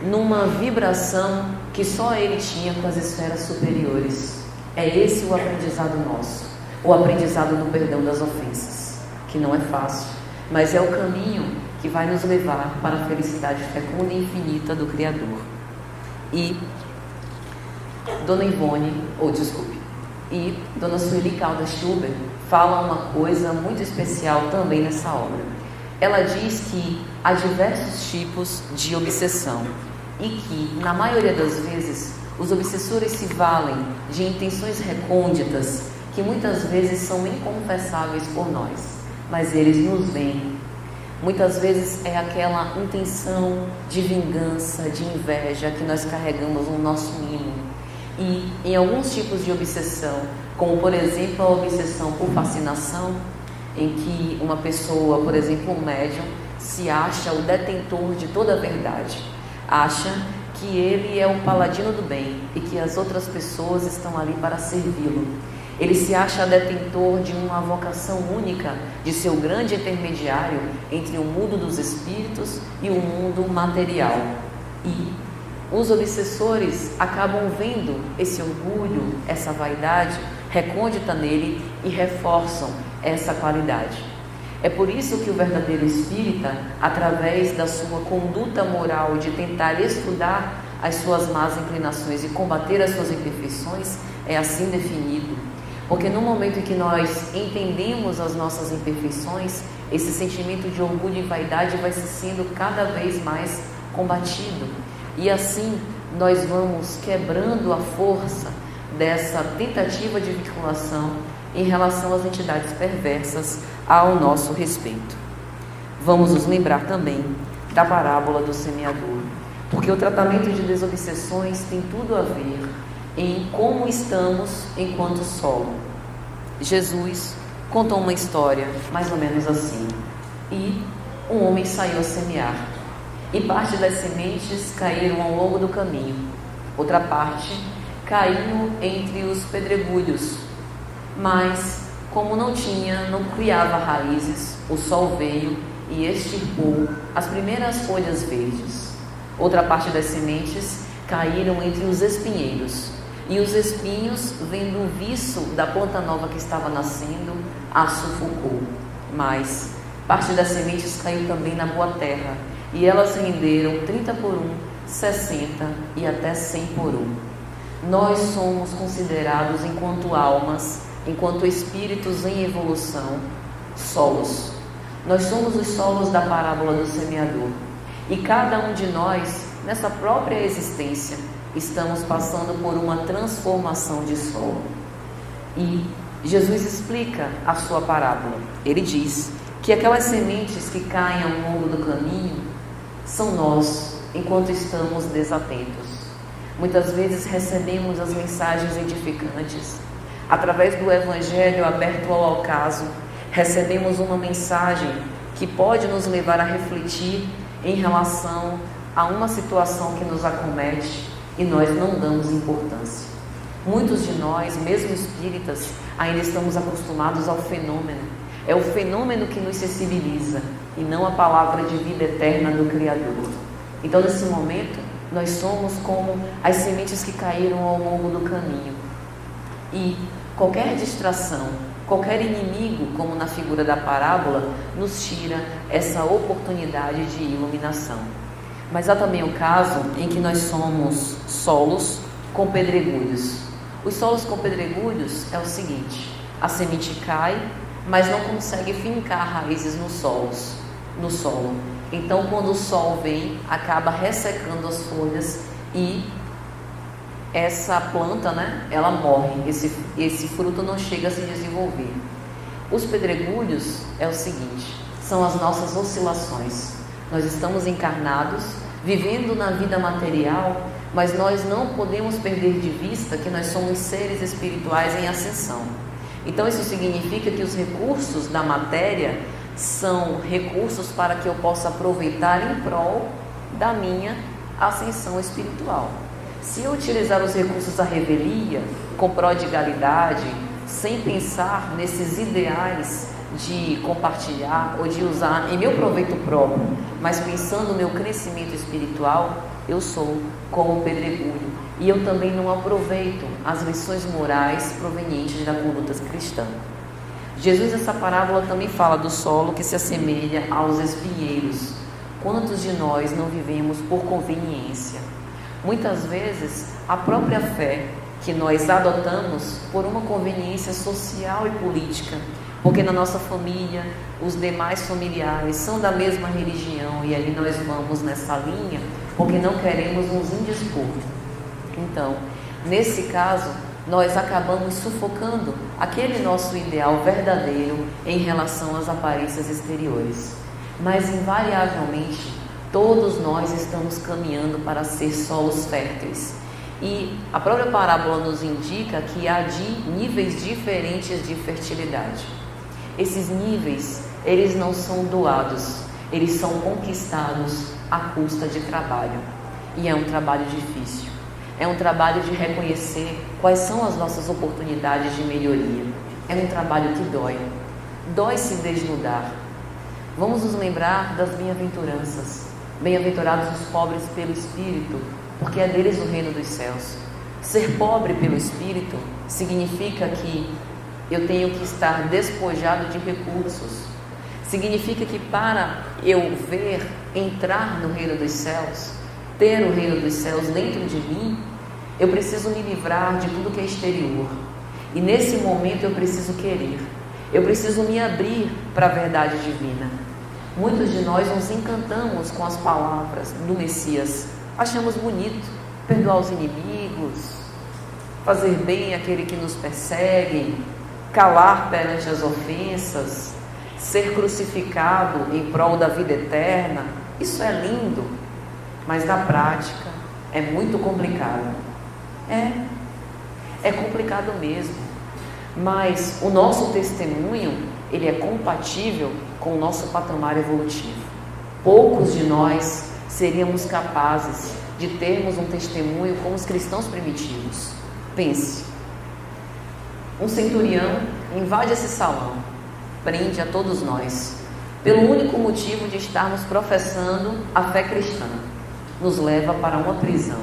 Speaker 1: numa vibração que só ele tinha com as esferas superiores. É esse o aprendizado nosso, o aprendizado do perdão das ofensas, que não é fácil, mas é o caminho que vai nos levar para a felicidade fecunda e infinita do Criador. E Dona Sueli Caldas Schubert fala uma coisa muito especial também nessa obra. Ela diz que há diversos tipos de obsessão e que, na maioria das vezes, os obsessores se valem de intenções recônditas que muitas vezes são inconfessáveis por nós, mas eles nos veem. Muitas vezes é aquela intenção de vingança, de inveja que nós carregamos no nosso ímã. E em alguns tipos de obsessão, como por exemplo a obsessão por fascinação, em que uma pessoa, por exemplo um médium, se acha o detentor de toda a verdade, acha que ele é o paladino do bem e que as outras pessoas estão ali para servi-lo. Ele se acha detentor de uma vocação única, de ser o grande intermediário entre o mundo dos espíritos e o mundo material. E os obsessores acabam vendo esse orgulho, essa vaidade recôndita nele e reforçam essa qualidade. É por isso que o verdadeiro espírita, através da sua conduta moral de tentar estudar as suas más inclinações e combater as suas imperfeições, é assim definido. Porque no momento em que nós entendemos as nossas imperfeições, esse sentimento de orgulho e vaidade vai se sendo cada vez mais combatido. E assim nós vamos quebrando a força dessa tentativa de vinculação em relação às entidades perversas ao nosso respeito. Vamos nos lembrar também da parábola do semeador, porque o tratamento de desobsessões tem tudo a ver em como estamos enquanto solo. Jesus contou uma história mais ou menos assim: e um homem saiu a semear, e parte das sementes caíram ao longo do caminho, outra parte caiu entre os pedregulhos, mas como não criava raízes, o sol veio e extirpou as primeiras folhas verdes. Outra parte das sementes caíram entre os espinheiros, e os espinhos, vendo o viço da planta nova que estava nascendo, a sufocou. Mas parte das sementes caiu também na boa terra, e elas renderam 30 por 1, 60 e até 100 por 1. Nós somos considerados, enquanto almas, enquanto espíritos em evolução, solos. Nós somos os solos da parábola do semeador. E cada um de nós, nessa própria existência, estamos passando por uma transformação de solo. E Jesus explica a sua parábola. Ele diz que aquelas sementes que caem ao longo do caminho são nós, enquanto estamos desatentos. Muitas vezes recebemos as mensagens edificantes. Através do Evangelho aberto ao acaso, recebemos uma mensagem que pode nos levar a refletir em relação a uma situação que nos acomete e nós não damos importância. Muitos de nós, mesmo espíritas, ainda estamos acostumados ao fenômeno. É o fenômeno que nos sensibiliza e não a palavra de vida eterna do Criador. Então, nesse momento, nós somos como as sementes que caíram ao longo do caminho. E qualquer distração, qualquer inimigo, como na figura da parábola, nos tira essa oportunidade de iluminação. Mas há também o caso em que nós somos solos com pedregulhos. Os solos com pedregulhos é o seguinte: a semente cai, mas não consegue fincar raízes no solo. Então, quando o sol vem, acaba ressecando as folhas e essa planta, ela morre, esse fruto não chega a se desenvolver. Os pedregulhos é o seguinte: são as nossas oscilações. Nós estamos encarnados, vivendo na vida material, mas nós não podemos perder de vista que nós somos seres espirituais em ascensão. Então isso significa que os recursos da matéria são recursos para que eu possa aproveitar em prol da minha ascensão espiritual. Se eu utilizar os recursos da revelia com prodigalidade, sem pensar nesses ideais de compartilhar ou de usar em meu proveito próprio, mas pensando no meu crescimento espiritual, eu sou como pedregulho. E eu também não aproveito as lições morais provenientes da conduta cristã. Jesus, nessa parábola, também fala do solo que se assemelha aos espinheiros. Quantos de nós não vivemos por conveniência? Muitas vezes, a própria fé que nós adotamos por uma conveniência social e política, porque na nossa família, os demais familiares são da mesma religião e aí nós vamos nessa linha porque não queremos nos indispor. Então, nesse caso, nós acabamos sufocando aquele nosso ideal verdadeiro em relação às aparências exteriores. Mas, invariavelmente, todos nós estamos caminhando para ser solos férteis. E a própria parábola nos indica que há níveis diferentes de fertilidade. Esses níveis, eles não são doados, eles são conquistados à custa de trabalho. E é um trabalho difícil. É um trabalho de reconhecer quais são as nossas oportunidades de melhoria. É um trabalho que dói. Dói se desnudar. Vamos nos lembrar das bem-aventuranças. Bem-aventurados os pobres pelo Espírito, porque é deles o reino dos céus. Ser pobre pelo Espírito significa que eu tenho que estar despojado de recursos. Significa que para eu entrar no reino dos céus, ter o reino dos céus dentro de mim, eu preciso me livrar de tudo que é exterior. E nesse momento eu preciso querer. Eu preciso me abrir para a verdade divina. Muitos de nós nos encantamos com as palavras do Messias. Achamos bonito perdoar os inimigos, fazer bem àquele que nos persegue, calar perante as ofensas, ser crucificado em prol da vida eterna. Isso é lindo, mas na prática é muito complicado. É complicado mesmo, mas o nosso testemunho, ele é compatível com o nosso patamar evolutivo. Poucos de nós seríamos capazes de termos um testemunho como os cristãos primitivos. Pense, um centurião invade esse salão, prende a todos nós, pelo único motivo de estarmos professando a fé cristã. Nos leva para uma prisão,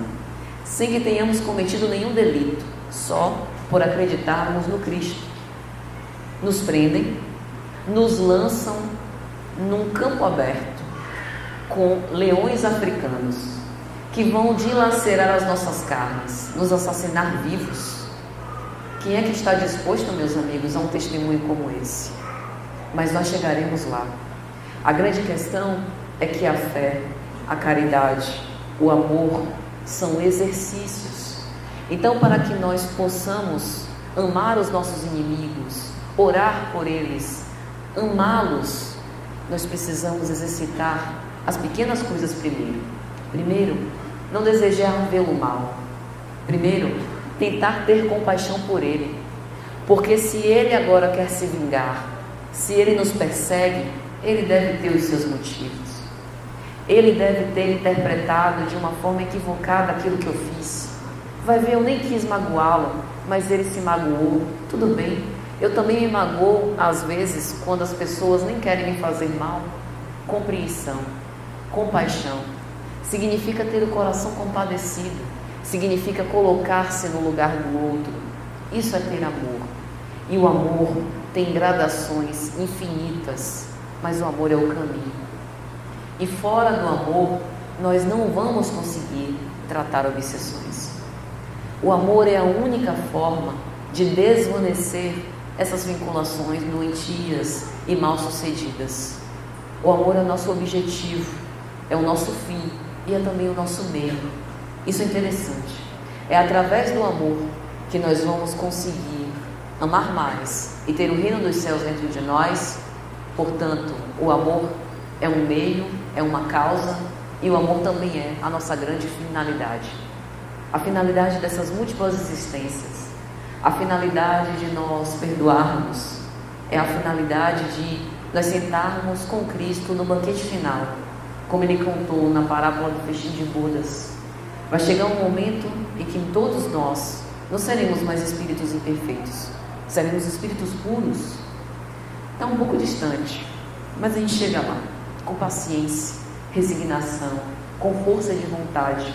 Speaker 1: sem que tenhamos cometido nenhum delito, só por acreditarmos no Cristo. Nos prendem, nos lançam num campo aberto, com leões africanos, que vão dilacerar as nossas carnes, nos assassinar vivos. Quem é que está disposto, meus amigos, a um testemunho como esse? Mas nós chegaremos lá. A grande questão é que a fé, a caridade, o amor são exercícios. Então, para que nós possamos amar os nossos inimigos, orar por eles, amá-los, nós precisamos exercitar as pequenas coisas primeiro. Primeiro, não desejar vê-lo mal. Primeiro, tentar ter compaixão por ele. Porque se ele agora quer se vingar, se ele nos persegue, ele deve ter os seus motivos. Ele deve ter interpretado de uma forma equivocada aquilo que eu fiz. Vai ver, eu nem quis magoá-lo, mas ele se magoou. Tudo bem, eu também me magoo às vezes quando as pessoas nem querem me fazer mal. Compreensão, compaixão, significa ter o coração compadecido, significa colocar-se no lugar do outro. Isso é ter amor. E o amor tem gradações infinitas, mas o amor é o caminho. E fora do amor, nós não vamos conseguir tratar obsessões. O amor é a única forma de desvanecer essas vinculações doentias e mal-sucedidas. O amor é o nosso objetivo, é o nosso fim e é também o nosso meio. Isso é interessante. É através do amor que nós vamos conseguir amar mais e ter o reino dos céus dentro de nós. Portanto, o amor é um meio, é uma causa, e o amor também é a nossa grande finalidade. A finalidade dessas múltiplas existências, a finalidade de nós perdoarmos, é a finalidade de nós sentarmos com Cristo no banquete final, como ele contou na parábola do festim de bodas. Vai chegar um momento em que todos nós não seremos mais espíritos imperfeitos, seremos espíritos puros. É um pouco distante, mas a gente chega lá, com paciência, resignação, com força de vontade.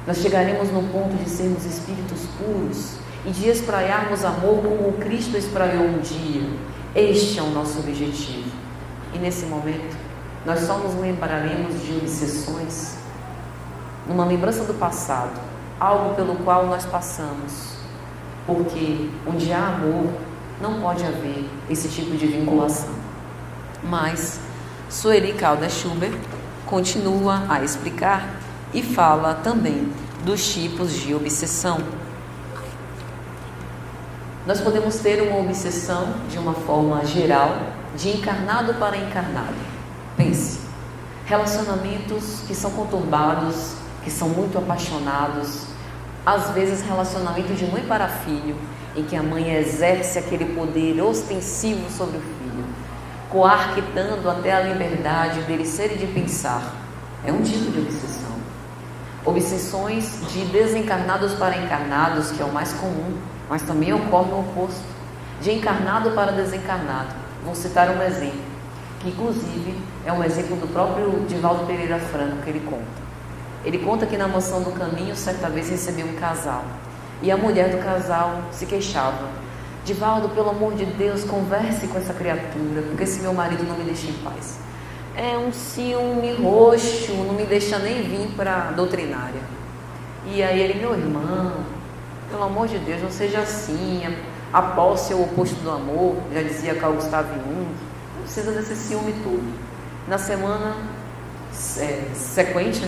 Speaker 1: Nós chegaremos no ponto de sermos espíritos puros e de espraiarmos amor como o Cristo espraiou um dia. Este é o nosso objetivo. E nesse momento, nós só nos lembraremos de obsessões, numa lembrança do passado, algo pelo qual nós passamos. Porque onde há amor, não pode haver esse tipo de vinculação. Mas Sueli Caldas Schubert continua a explicar e fala também dos tipos de obsessão. Nós podemos ter uma obsessão de uma forma geral, de encarnado para encarnado. Pense, relacionamentos que são conturbados, que são muito apaixonados, às vezes relacionamento de mãe para filho, em que a mãe exerce aquele poder ostensivo sobre o filho, coarquitando até a liberdade dele ser e de pensar. É um tipo de obsessão. Obsessões de desencarnados para encarnados, que é o mais comum, mas também ocorre o oposto, de encarnado para desencarnado. Vou citar um exemplo, que inclusive é um exemplo do próprio Divaldo Pereira Franco, que ele conta. Ele conta que na Mansão do Caminho, certa vez recebeu um casal, e a mulher do casal se queixava: Divaldo, pelo amor de Deus, converse com essa criatura, porque esse meu marido não me deixa em paz. É um ciúme roxo, não me deixa nem vir para a doutrinária. E aí ele: meu irmão, pelo amor de Deus, não seja assim, a posse é o oposto do amor, já dizia Carl Gustav Jung, não precisa desse ciúme todo. Na semana sequente,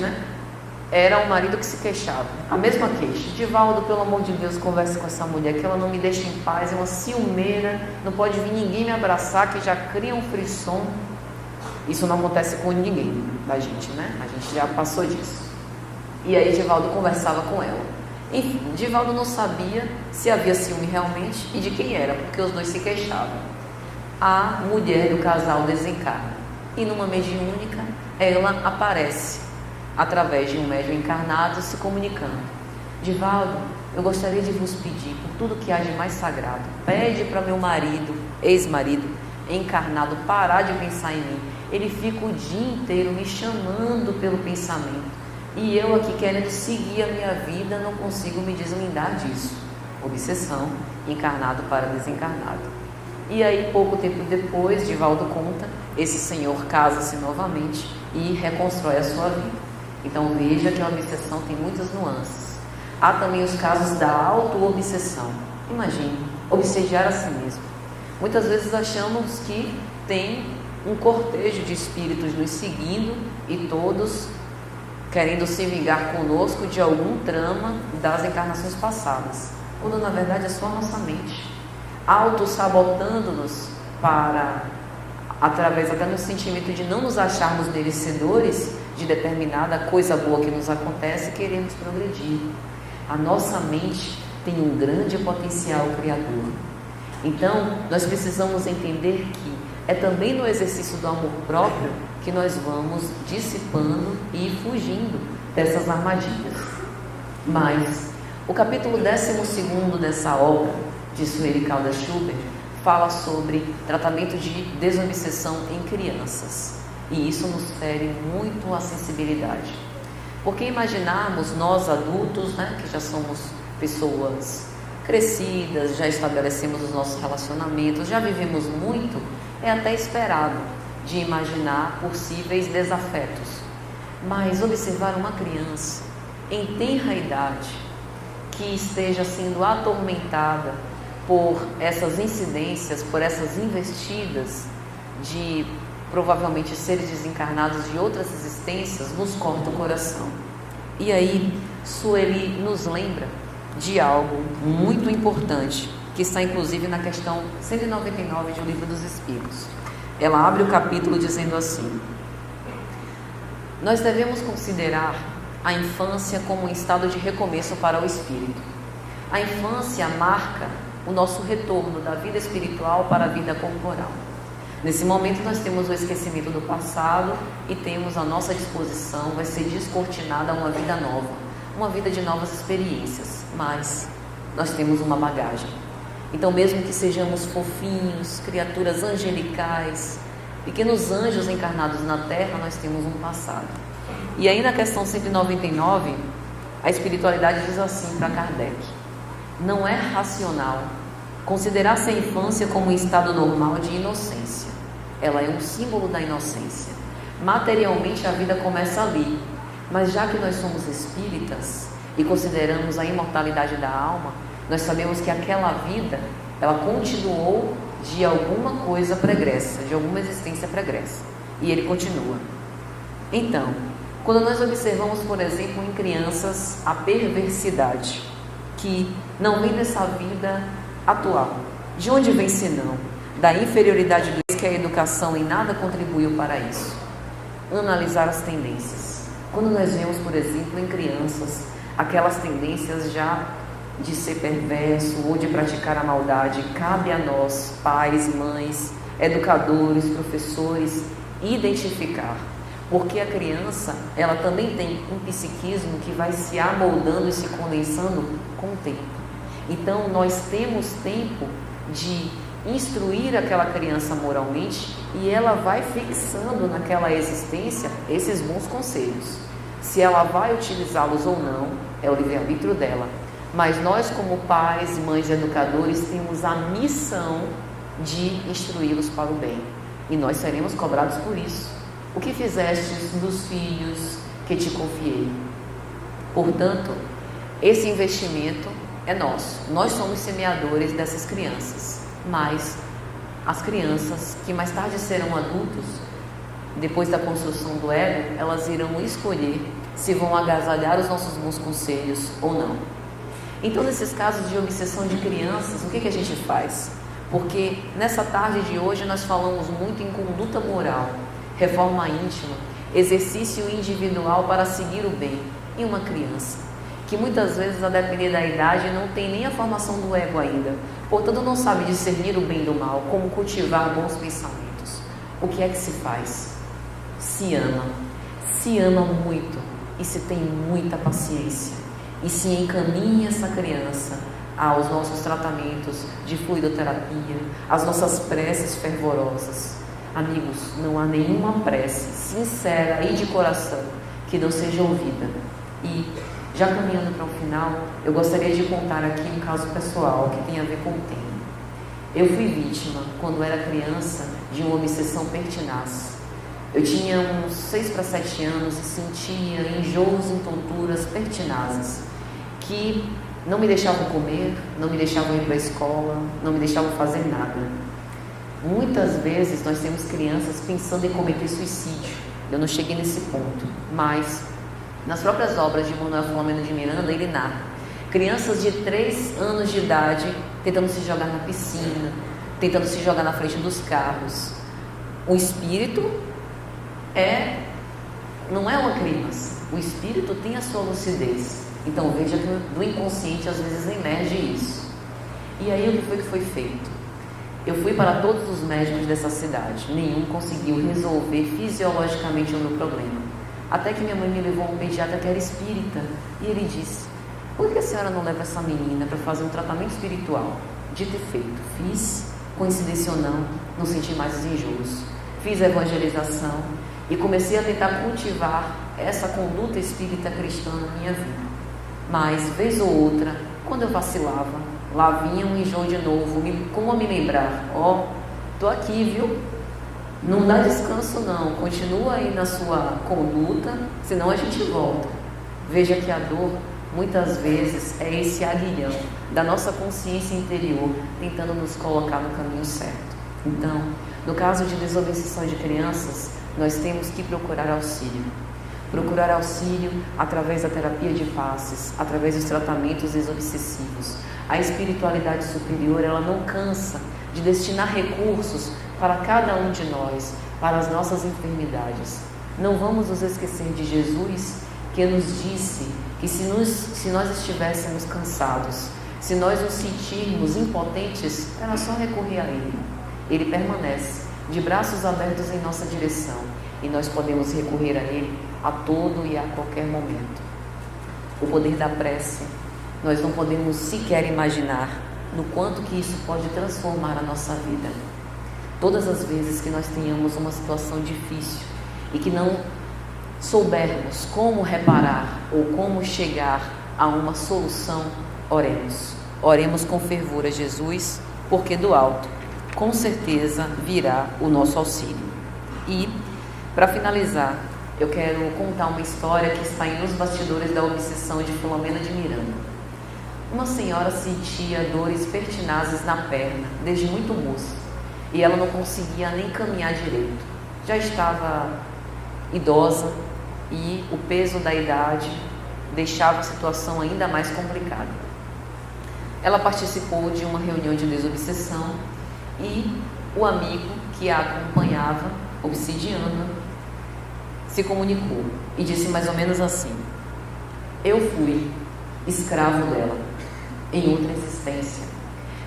Speaker 1: era o marido que se queixava, a mesma queixa: Divaldo, pelo amor de Deus, converse com essa mulher, que ela não me deixa em paz, é uma ciumeira, não pode vir ninguém me abraçar, que já cria um frisson. Isso não acontece com ninguém da gente, A gente já passou disso. E aí Divaldo conversava com ela. Enfim, Divaldo não sabia se havia ciúme realmente e de quem era, porque os dois se queixavam. A mulher do casal desencarna, e numa mediúnica ela aparece através de um médium encarnado se comunicando: Divaldo, eu gostaria de vos pedir, por tudo que há de mais sagrado, pede para meu marido, ex-marido encarnado, parar de pensar em mim. Ele fica o dia inteiro me chamando pelo pensamento, e eu aqui querendo seguir a minha vida, não consigo me deslindar disso. Obsessão, encarnado para desencarnado. E aí, pouco tempo depois, Divaldo conta, esse senhor casa-se novamente e reconstrói a sua vida. Então veja que a obsessão tem muitas nuances. Há também os casos da auto-obsessão. Imagine, obsediar a si mesmo. Muitas vezes achamos que tem um cortejo de espíritos nos seguindo e todos querendo se vingar conosco de algum trama das encarnações passadas, quando na verdade é só a nossa mente, auto-sabotando-nos para, através até do sentimento de não nos acharmos merecedores de determinada coisa boa que nos acontece, queremos progredir. A nossa mente tem um grande potencial criador. Então, nós precisamos entender que é também no exercício do amor próprio que nós vamos dissipando e fugindo dessas armadilhas. Mas o capítulo 12º dessa obra de Sueli Caldas Schubert fala sobre tratamento de desobsessão em crianças, e isso nos fere muito a sensibilidade, porque imaginarmos nós adultos, que já somos pessoas crescidas, já estabelecemos os nossos relacionamentos, já vivemos muito, é até esperado de imaginar possíveis desafetos. Mas observar uma criança em tenra idade que esteja sendo atormentada por essas incidências, por essas investidas de provavelmente seres desencarnados de outras existências, nos corta o coração. E aí, Sueli nos lembra de algo muito importante, que está inclusive na questão 199 de O Livro dos Espíritos. Ela abre o capítulo dizendo assim: nós devemos considerar a infância como um estado de recomeço para o espírito. A infância marca o nosso retorno da vida espiritual para a vida corporal. Nesse momento nós temos o esquecimento do passado e temos à nossa disposição, vai ser descortinada uma vida nova, uma vida de novas experiências, mas nós temos uma bagagem. Então, mesmo que sejamos fofinhos, criaturas angelicais, pequenos anjos encarnados na Terra, nós temos um passado. E aí na questão 199, a espiritualidade diz assim para Kardec: não é racional considerar-se a infância como um estado normal de inocência. Ela é um símbolo da inocência. Materialmente a vida começa ali, mas já que nós somos espíritas e consideramos a imortalidade da alma, nós sabemos que aquela vida, ela continuou de alguma coisa pregressa, de alguma existência pregressa. E ele continua. Então, quando nós observamos, por exemplo, em crianças, a perversidade, que não vem dessa vida atual. De onde vem senão? Da inferioridade do que a educação em nada contribuiu para isso. Analisar as tendências. Quando nós vemos, por exemplo, em crianças, aquelas tendências já de ser perverso ou de praticar a maldade, cabe a nós, pais, mães, educadores, professores, identificar. Porque a criança, ela também tem um psiquismo que vai se amoldando e se condensando com o tempo. Então, nós temos tempo de instruir aquela criança moralmente e ela vai fixando naquela existência esses bons conselhos. Se ela vai utilizá-los ou não, é o livre-arbítrio dela. Mas nós, como pais, mães e educadores, temos a missão de instruí-los para o bem. E nós seremos cobrados por isso. O que fizestes dos filhos que te confiei? Portanto, esse investimento é nosso. Nós somos semeadores dessas crianças. Mas as crianças que mais tarde serão adultos, depois da construção do ego, elas irão escolher se vão agasalhar os nossos bons conselhos ou não. Então, nesses casos de obsessão de crianças, o que a gente faz? Porque nessa tarde de hoje nós falamos muito em conduta moral, reforma íntima, exercício individual para seguir o bem em uma criança, que muitas vezes, a depender da idade, não tem nem a formação do ego ainda, portanto não sabe discernir o bem do mal, como cultivar bons pensamentos. O que é que se faz? Se ama muito e se tem muita paciência e se encaminha essa criança aos nossos tratamentos de fluidoterapia, às nossas preces fervorosas. Amigos, não há nenhuma prece sincera e de coração que não seja ouvida. E, já caminhando para o final, eu gostaria de contar aqui um caso pessoal que tem a ver com o tema. Eu fui vítima, quando era criança, de uma obsessão pertinaz. Eu tinha uns 6 para 7 anos e sentia enjoos e tonturas pertinazes que não me deixavam comer, não me deixavam ir para a escola, não me deixavam fazer nada. Muitas vezes nós temos crianças pensando em cometer suicídio. Eu não cheguei nesse ponto, mas nas próprias obras de Manuel Filomeno de Miranda, ele narra crianças de 3 anos de idade tentando se jogar na piscina, tentando se jogar na frente dos carros. O espírito não é uma criança. O espírito tem a sua lucidez. Então veja que do inconsciente às vezes emerge isso. E aí o que foi feito? Eu fui para todos os médicos dessa cidade. Nenhum conseguiu resolver fisiologicamente o meu problema. Até que minha mãe me levou a um pediatra que era espírita. E ele disse: por que a senhora não leva essa menina para fazer um tratamento espiritual? Dito e feito. Fiz, coincidência ou não senti mais os enjoos. Fiz a evangelização e comecei a tentar cultivar essa conduta espírita cristã na minha vida. Mas, vez ou outra, quando eu vacilava, lá vinha um enjoo de novo, como a me lembrar: ó, tô aqui, viu? Não dá descanso não, continua aí na sua conduta, senão a gente volta. Veja que a dor, muitas vezes, é esse aguilhão da nossa consciência interior, tentando nos colocar no caminho certo. Então, no caso de desobsessão de crianças, nós temos que procurar auxílio. Procurar auxílio através da terapia de faces, através dos tratamentos desobsessivos. A espiritualidade superior, ela não cansa de destinar recursos para cada um de nós, para as nossas enfermidades. Não vamos nos esquecer de Jesus, que nos disse que se nós estivéssemos cansados, se nós nos sentirmos impotentes, era só recorrer a Ele. Ele permanece de braços abertos em nossa direção e nós podemos recorrer a Ele a todo e a qualquer momento. O poder da prece, nós não podemos sequer imaginar no quanto que isso pode transformar a nossa vida. Todas as vezes que nós tenhamos uma situação difícil e que não soubermos como reparar ou como chegar a uma solução, oremos. Oremos com fervor a Jesus, porque do alto, com certeza, virá o nosso auxílio. E, para finalizar, eu quero contar uma história que está em Os Bastidores da Obsessão, de Filomena de Miranda. Uma senhora sentia dores pertinazes na perna, desde muito moça, e ela não conseguia nem caminhar direito. Já estava idosa e o peso da idade deixava a situação ainda mais complicada. Ela participou de uma reunião de desobsessão e o amigo que a acompanhava, obsidiando, se comunicou e disse mais ou menos assim: eu fui escravo dela em outra existência.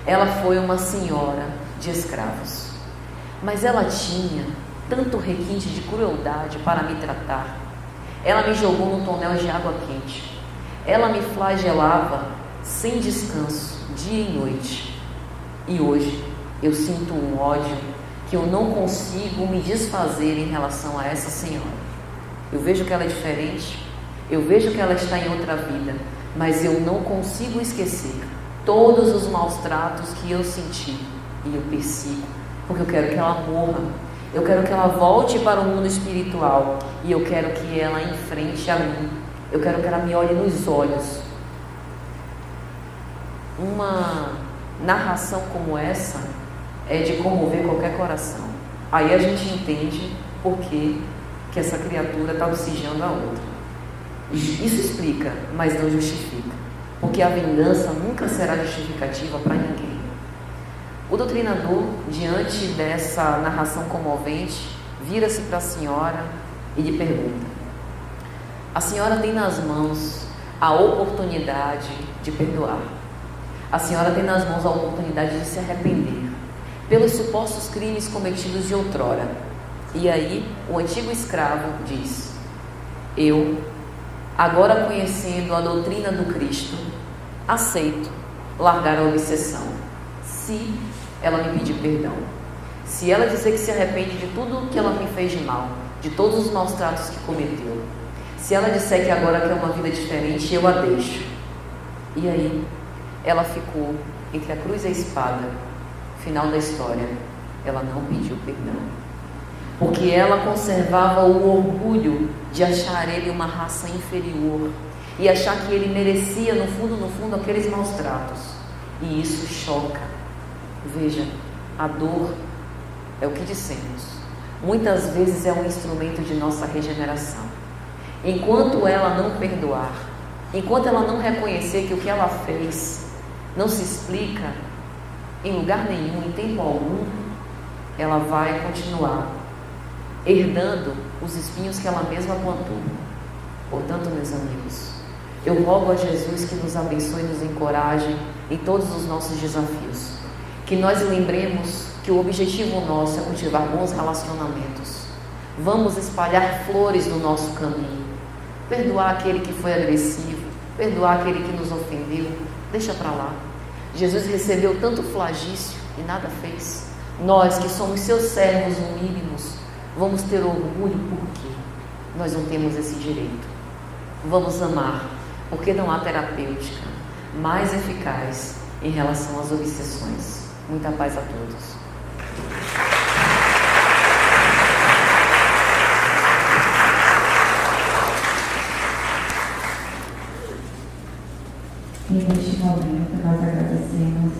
Speaker 1: Ela foi uma senhora de escravos, mas ela tinha tanto requinte de crueldade para me tratar. Ela me jogou num tonel de água quente. Ela me flagelava sem descanso, dia e noite. E hoje eu sinto um ódio que eu não consigo me desfazer em relação a essa senhora. Eu vejo que ela é diferente, eu vejo que ela está em outra vida, mas eu não consigo esquecer todos os maus tratos que eu senti. E eu persigo, porque eu quero que ela morra. Eu quero que ela volte para o mundo espiritual. E eu quero que ela enfrente a mim. Eu quero que ela me olhe nos olhos. Uma narração como essa é de comover qualquer coração. Aí a gente entende por que essa criatura está obsidiando a outra. Isso explica, mas não justifica. Porque a vingança nunca será justificativa para ninguém. O doutrinador, diante dessa narração comovente, vira-se para a senhora e lhe pergunta: a senhora tem nas mãos a oportunidade de perdoar. A senhora tem nas mãos a oportunidade de se arrepender pelos supostos crimes cometidos de outrora. E aí, o antigo escravo diz: eu, agora conhecendo a doutrina do Cristo, aceito largar a obsessão, se ela me pedir perdão. Se ela dizer que se arrepende de tudo que ela me fez de mal, de todos os maus tratos que cometeu. Se ela disser que agora quer uma vida diferente, eu a deixo. E aí, ela ficou entre a cruz e a espada. Final da história, ela não pediu perdão. Porque ela conservava o orgulho de achar ele uma raça inferior e achar que ele merecia, no fundo, aqueles maus tratos. E isso choca. Veja, a dor é o que dissemos. Muitas vezes é um instrumento de nossa regeneração. Enquanto ela não perdoar, enquanto ela não reconhecer que o que ela fez não se explica em lugar nenhum, em tempo algum, ela vai continuar herdando os espinhos que ela mesma plantou. Portanto, meus amigos, eu rogo a Jesus que nos abençoe e nos encoraje em todos os nossos desafios. Que nós lembremos que o objetivo nosso é cultivar bons relacionamentos. Vamos espalhar flores no nosso caminho. Perdoar aquele que foi agressivo, perdoar aquele que nos ofendeu, deixa para lá. Jesus recebeu tanto flagício e nada fez. Nós que somos seus servos humílimos, vamos ter orgulho porque nós não temos esse direito. Vamos amar, porque não há terapêutica mais eficaz em relação às obsessões. Muita paz a todos.
Speaker 2: E neste momento nós agradecemos